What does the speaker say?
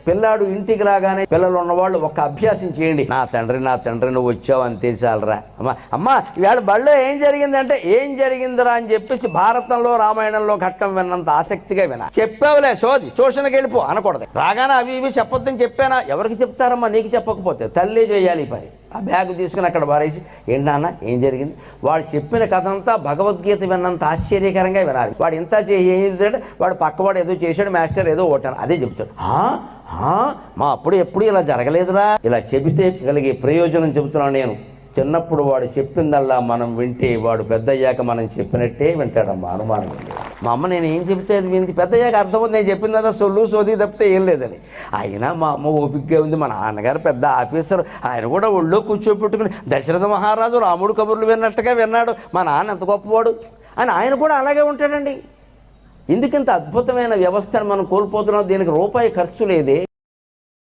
పిల్లాడు ఇంటికి రాగానే పిల్లలు ఉన్నవాళ్ళు ఒక అభ్యాసం చేయండి. నా తండ్రి నువ్వు వచ్చావు అంతే చాలరా. అమ్మా ఇవాళ బళ్ళో ఏం జరిగిందంటే ఏం జరిగిందిరా అని చెప్పేసి భారతంలో రామాయణంలో ఘట్టం విన్నంత ఆసక్తిగా వినా. చెప్పావులే సోది ట్యూషన్కి వెళ్ళిపో అనకూడదు. రాగానే అవి ఇవి చెప్పొద్దని చెప్పానా? ఎవరికి చెప్తారమ్మా? నీకు చెప్పకపోతే తల్లి చేయాలి ఈ పని. ఆ బ్యాగ్ తీసుకుని అక్కడ పారేసి ఏంటి నాన్న ఏం జరిగింది? వాడు చెప్పిన కథ అంతా భగవద్గీత విన్నంత ఆశ్చర్యకరంగా వినాలి. వాడు ఇంత చేసేదంటే వాడు పక్కవాడు ఏదో చేశాడు, మాస్టర్ ఏదో ఓటాను అదే చెప్తాడు. మా అప్పుడు ఎప్పుడు ఇలా జరగలేదురా. ఇలా చెబితే కలిగే ప్రయోజనం చెబుతున్నాను నేను. చిన్నప్పుడు వాడు చెప్పిందల్లా మనం వింటే వాడు పెద్దయ్యాక మనం చెప్పినట్టే వింటాడమ్మా, అనుమానం ఉంది. మా అమ్మ నేను ఏం చెబితే అది వింది, పెద్దయ్యాక అర్థమవుతుంది నేను చెప్పిందా సోది తప్పితే ఏం లేదని. అయినా మా అమ్మ ఓపికగా ఉంది. మా నాన్నగారు పెద్ద ఆఫీసర్, ఆయన కూడా ఒళ్ళో కూర్చోపెట్టుకుని దశరథ మహారాజు రాముడు కబుర్లు విన్నట్టుగా విన్నాడు. మా నాన్న ఎంత గొప్పవాడు అని ఆయన కూడా అలాగే ఉంటాడండి. ఎందుకంత అద్భుతమైన వ్యవస్థను మనం కోల్పోతున్నాం? దీనికి రూపాయి ఖర్చు లేదే.